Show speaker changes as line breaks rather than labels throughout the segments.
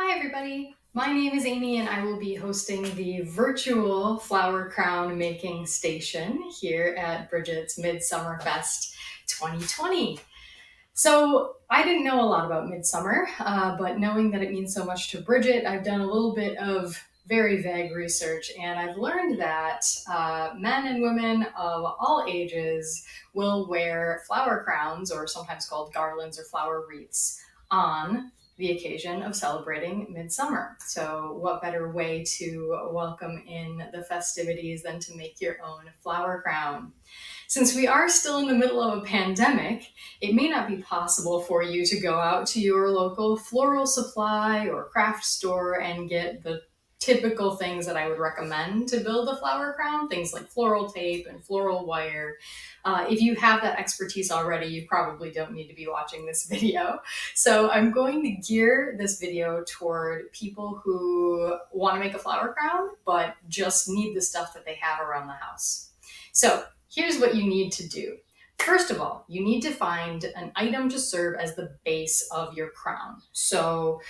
Hi everybody, my name is Amy and I will be hosting the virtual flower crown making station here at Bridget's Midsommarfest 2020. So I didn't know a lot about Midsummer, but knowing that it means so much to Bridget, I've done a little bit of very vague research and I've learned that men and women of all ages will wear flower crowns, or sometimes called garlands or flower wreaths, on the occasion of celebrating Midsummer. So, what better way to welcome in the festivities than to make your own flower crown? Since we are still in the middle of a pandemic, it may not be possible for you to go out to your local floral supply or craft store and get the typical things that I would recommend to build a flower crown, things like floral tape and floral wire. If you have that expertise already, you probably don't need to be watching this video. So I'm going to gear this video toward people who want to make a flower crown, but just need the stuff that they have around the house. So here's what you need to do. First of all, you need to find an item to serve as the base of your crown. So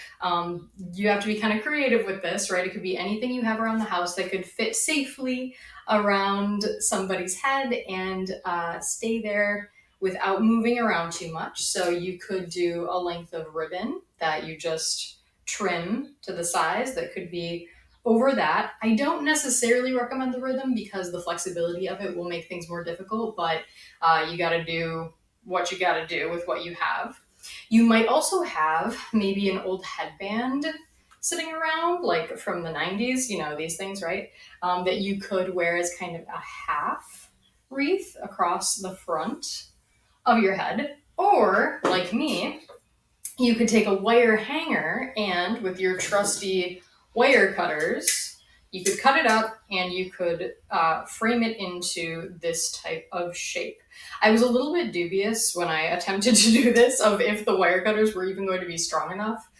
you have to be kind of creative with this, right? It could be anything you have around the house that could fit safely around somebody's head and stay there without moving around too much. So you could do a length of ribbon that you just trim to the size that could be over that. I don't necessarily recommend the rhythm because the flexibility of it will make things more difficult, but you got to do what you got to do with what you have. You might also have maybe an old headband sitting around, like from the 90s, you know, these things, right? That you could wear as kind of a half wreath across the front of your head. Or, like me, you could take a wire hanger and with your trusty wire cutters, you could cut it up and you could frame it into this type of shape. I was a little bit dubious when I attempted to do this of if the wire cutters were even going to be strong enough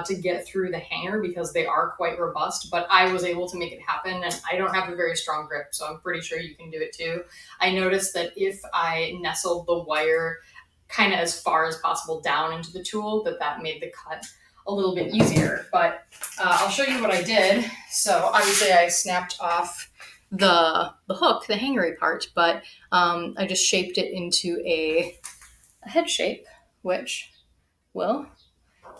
to get through the hanger because they are quite robust, but I was able to make it happen and I don't have a very strong grip, so I'm pretty sure you can do it too. I noticed that if I nestled the wire kind of as far as possible down into the tool, that made the cut a little bit easier. But I'll show you what I did. So obviously I snapped off the hook, the hangery part, but I just shaped it into a head shape, which will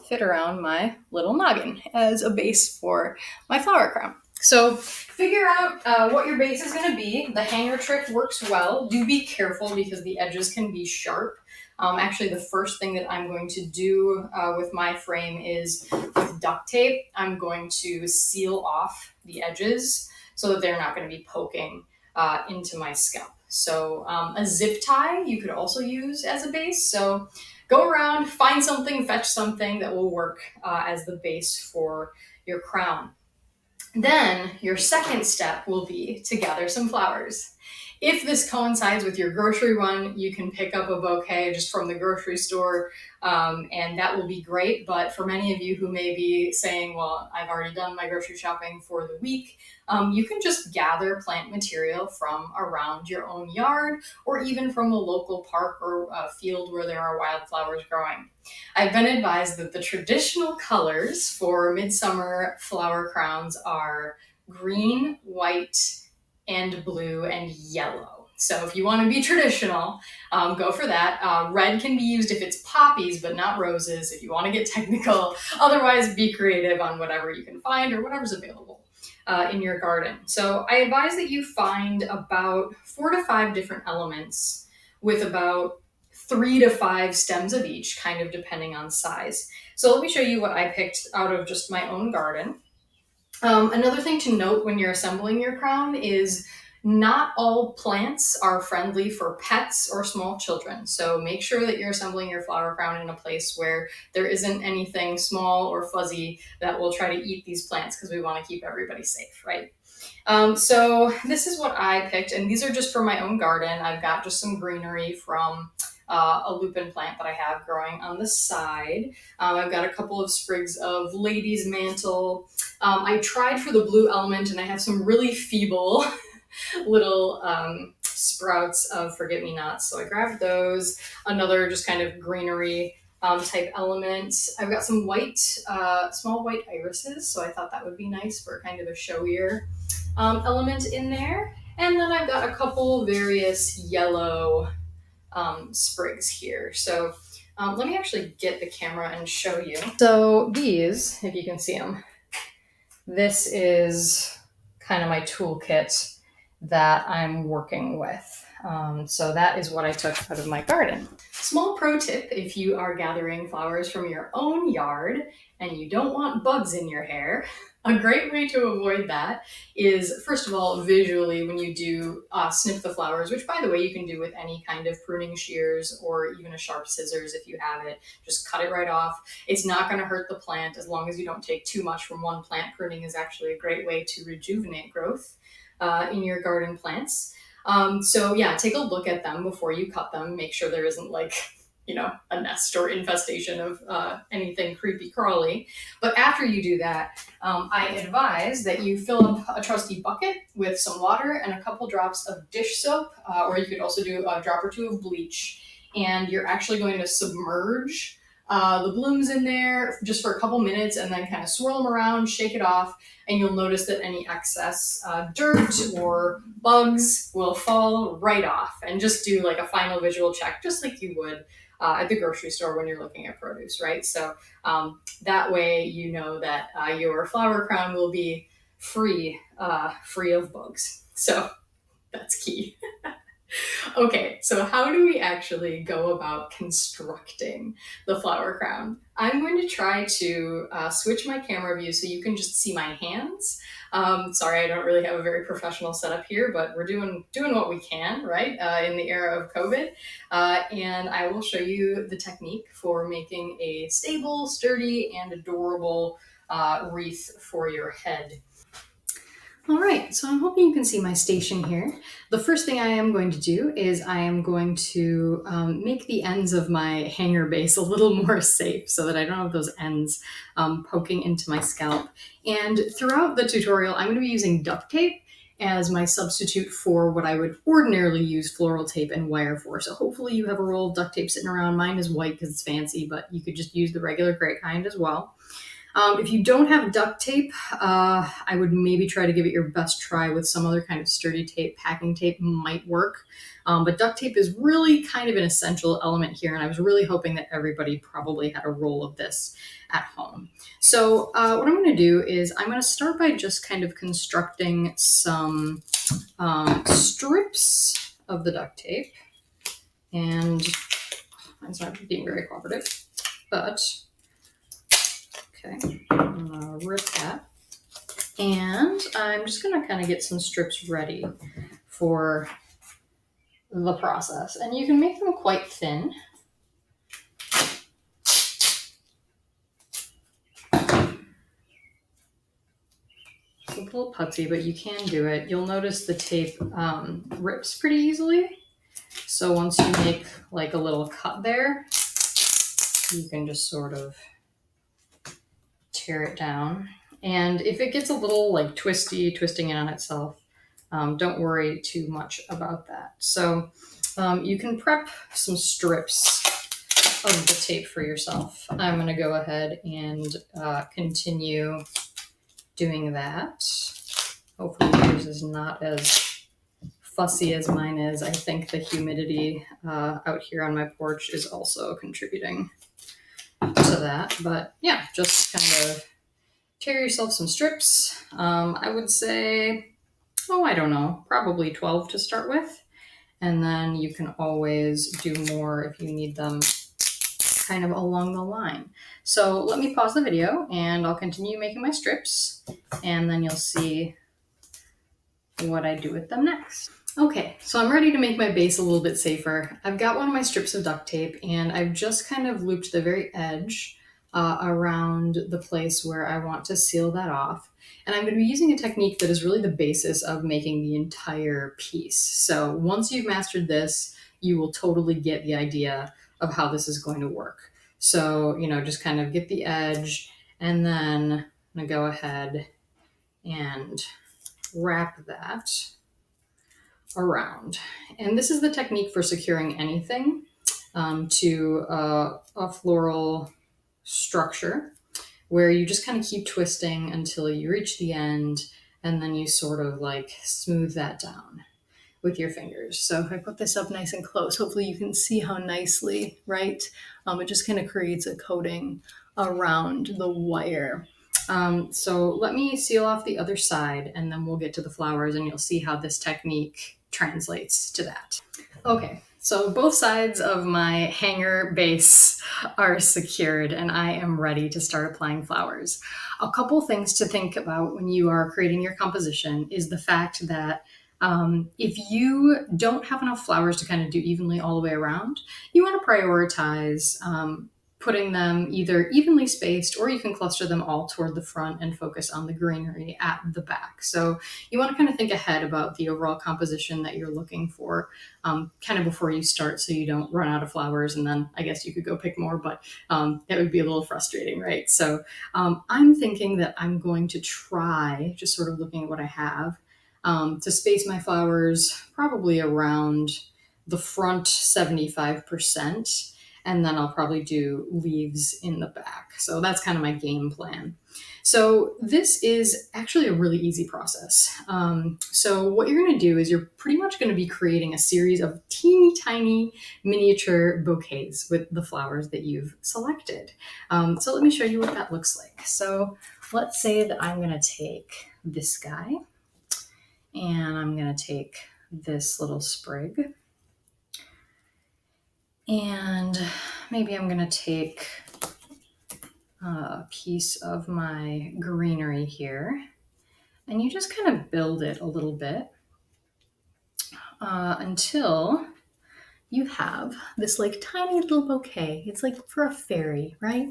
fit around my little noggin as a base for my flower crown. So figure out what your base is going to be. The hanger trick works well. Do be careful because the edges can be sharp. Actually, the first thing that I'm going to do with my frame is with duct tape, I'm going to seal off the edges so that they're not going to be poking into my scalp. So a zip tie you could also use as a base. So go around, find something, fetch something that will work as the base for your crown. Then your second step will be to gather some flowers. If this coincides with your grocery run, you can pick up a bouquet just from the grocery store, and that will be great. But for many of you who may be saying, well, I've already done my grocery shopping for the week, you can just gather plant material from around your own yard or even from a local park or a field where there are wildflowers growing. I've been advised that the traditional colors for midsummer flower crowns are green, white, and blue and yellow. So if you want to be traditional, go for that. Red can be used if it's poppies, but not roses if you want to get technical. Otherwise, be creative on whatever you can find or whatever's available in your garden. So I advise that you find about 4 to 5 different elements with about 3 to 5 stems of each, kind of depending on size. So let me show you what I picked out of just my own garden. Another thing to note when you're assembling your crown is not all plants are friendly for pets or small children. So make sure that you're assembling your flower crown in a place where there isn't anything small or fuzzy that will try to eat these plants because we want to keep everybody safe, right? So this is what I picked, and these are just for my own garden. I've got just some greenery from a lupin plant that I have growing on the side. I've got a couple of sprigs of lady's mantle. I tried for the blue element and I have some really feeble little sprouts of forget-me-nots. So I grabbed those, another just kind of greenery type element. I've got some white, small white irises, so I thought that would be nice for kind of a showier element in there. And then I've got a couple various yellow sprigs here. So let me actually get the camera and show you. So these, if you can see them, this is kind of my toolkit that I'm working with. So that is what I took out of my garden. Small pro tip, if you are gathering flowers from your own yard and you don't want bugs in your hair, a great way to avoid that is, first of all, visually when you do snip the flowers, which by the way, you can do with any kind of pruning shears or even a sharp scissors if you have it. Just cut it right off. It's not going to hurt the plant as long as you don't take too much from one plant. Pruning is actually a great way to rejuvenate growth in your garden plants. So yeah, take a look at them before you cut them. Make sure there isn't like, a nest or infestation of anything creepy crawly. But after you do that, I advise that you fill up a trusty bucket with some water and a couple drops of dish soap, or you could also do a drop or two of bleach. And you're actually going to submerge the blooms in there just for a couple minutes and then kind of swirl them around, shake it off, and you'll notice that any excess dirt or bugs will fall right off. And just do like a final visual check, just like you would at the grocery store when you're looking at produce, right? So that way you know that your flower crown will be free of bugs. So that's key. Okay, so how do we actually go about constructing the flower crown? I'm going to try to switch my camera view so you can just see my hands. Sorry, I don't really have a very professional setup here, but we're doing what we can, right, in the era of COVID. And I will show you the technique for making a stable, sturdy, and adorable wreath for your head. All right, so I'm hoping you can see my station here. The first thing I am going to do is I am going to make the ends of my hanger base a little more safe so that I don't have those ends poking into my scalp. And throughout the tutorial, I'm going to be using duct tape as my substitute for what I would ordinarily use floral tape and wire for. So hopefully you have a roll of duct tape sitting around. Mine is white because it's fancy, but you could just use the regular gray kind as well. If you don't have duct tape, I would maybe try to give it your best try with some other kind of sturdy tape. Packing tape might work, but duct tape is really kind of an essential element here, and I was really hoping that everybody probably had a roll of this at home. So what I'm going to do is I'm going to start by just kind of constructing some strips of the duct tape, and mine's not being very cooperative, but okay, I'm gonna rip that. And I'm just gonna kind of get some strips ready for the process. And you can make them quite thin. It's a little putsy, but you can do it. You'll notice the tape rips pretty easily. So once you make like a little cut there, you can just sort of tear it down. And if it gets a little like twisting in on itself, don't worry too much about that. So you can prep some strips of the tape for yourself. I'm going to go ahead and continue doing that. Hopefully yours is not as fussy as mine is. I think the humidity out here on my porch is also contributing to that. But yeah, just kind of tear yourself some strips. I would say, I don't know, probably 12 to start with. And then you can always do more if you need them kind of along the line. So let me pause the video and I'll continue making my strips and then you'll see what I do with them next. Okay, so I'm ready to make my base a little bit safer. I've got one of my strips of duct tape and I've just kind of looped the very edge around the place where I want to seal that off. And I'm going to be using a technique that is really the basis of making the entire piece. So once you've mastered this, you will totally get the idea of how this is going to work. So, just kind of get the edge and then I'm going to go ahead and wrap that around. And this is the technique for securing anything. to a floral structure where you just kind of keep twisting until you reach the end, and then you sort of like smooth that down with your fingers. So if I put this up nice and close, hopefully you can see how nicely, right? It just kind of creates a coating around the wire. So let me seal off the other side and then we'll get to the flowers and you'll see how this technique translates to that. Okay, so both sides of my hanger base are secured and I am ready to start applying flowers. A couple things to think about when you are creating your composition is the fact that if you don't have enough flowers to kind of do evenly all the way around, you want to prioritize putting them either evenly spaced or you can cluster them all toward the front and focus on the greenery at the back. So you want to kind of think ahead about the overall composition that you're looking for kind of before you start so you don't run out of flowers and then I guess you could go pick more, but that would be a little frustrating, right? So I'm thinking that I'm going to try, just sort of looking at what I have, to space my flowers probably around the front 75%. And then I'll probably do leaves in the back. So that's kind of my game plan. So this is actually a really easy process. So what you're going to do is you're pretty much going to be creating a series of teeny tiny miniature bouquets with the flowers that you've selected. So let me show you what that looks like. So let's say that I'm going to take this guy and I'm going to take this little sprig. And maybe I'm going to take a piece of my greenery here. And you just kind of build it a little bit until you have this like tiny little bouquet. It's like for a fairy, right?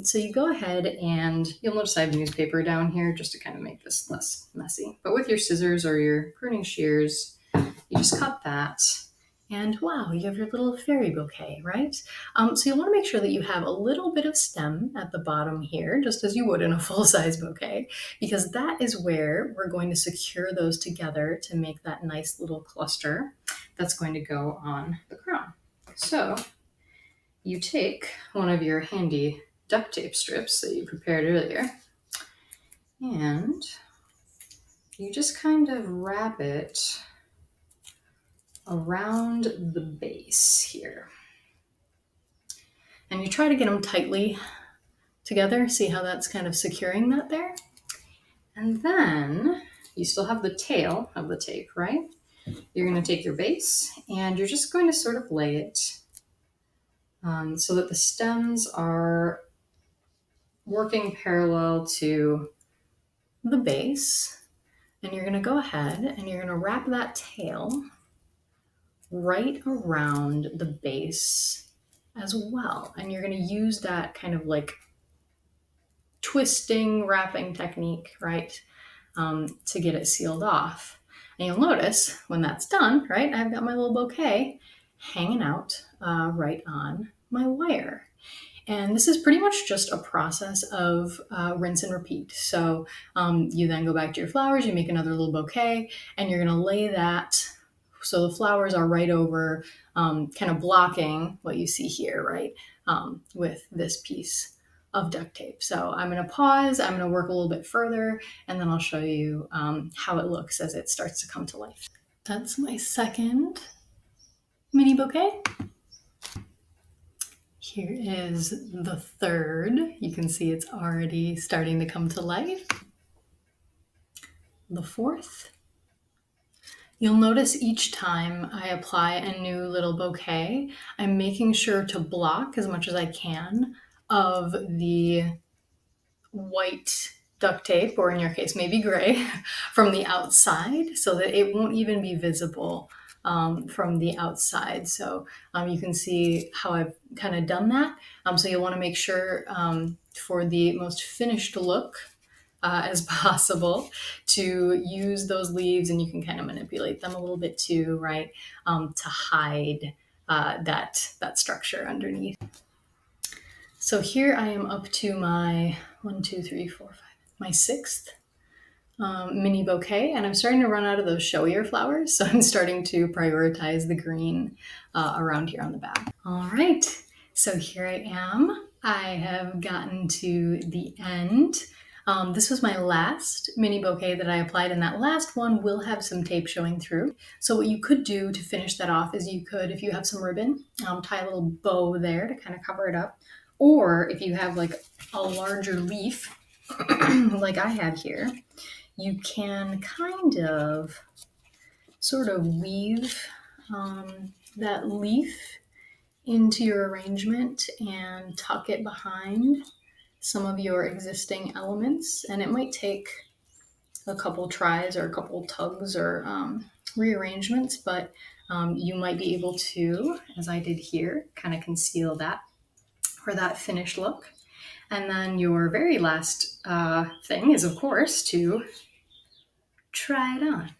So you go ahead and you'll notice I have newspaper down here just to kind of make this less messy. But with your scissors or your pruning shears, you just cut that. And wow, you have your little fairy bouquet, right? So you'll want to make sure that you have a little bit of stem at the bottom here, just as you would in a full-size bouquet, because that is where we're going to secure those together to make that nice little cluster that's going to go on the crown. So you take one of your handy duct tape strips that you prepared earlier, and you just kind of wrap it around the base here. And you try to get them tightly together. See how that's kind of securing that there? And then you still have the tail of the tape, right? You're going to take your base and you're just going to sort of lay it so that the stems are working parallel to the base. And you're going to go ahead and you're going to wrap that tail right around the base as well. And you're going to use that kind of like twisting wrapping technique, right, to get it sealed off. And you'll notice when that's done, right, I've got my little bouquet hanging out right on my wire. And this is pretty much just a process of rinse and repeat. So you then go back to your flowers, you make another little bouquet, and you're going to lay that so the flowers are right over, kind of blocking what you see here, right, with this piece of duct tape. So I'm going to pause, I'm going to work a little bit further, and then I'll show you how it looks as it starts to come to life. That's my second mini bouquet. Here is the third. You can see it's already starting to come to life. The fourth. You'll notice each time I apply a new little bouquet, I'm making sure to block as much as I can of the white duct tape, or in your case, maybe gray, from the outside so that it won't even be visible from the outside. So you can see how I've kind of done that. So you'll want to make sure for the most finished look as possible to use those leaves, and you can kind of manipulate them a little bit too, right, to hide that structure underneath. So here I am up to my 1, 2, 3, 4, 5, my sixth mini bouquet, and I'm starting to run out of those showier flowers, so I'm starting to prioritize the green around here on the back. All right, so here I am. I have gotten to the end. This was my last mini bouquet that I applied, and that last one will have some tape showing through. So what you could do to finish that off is you could, if you have some ribbon, tie a little bow there to kind of cover it up. Or if you have like a larger leaf, like I have here, you can kind of sort of weave that leaf into your arrangement and tuck it behind some of your existing elements. And it might take a couple tries or a couple tugs or rearrangements, but you might be able to, as I did here, kind of conceal that for that finished look. And then your very last thing is, of course, to try it on.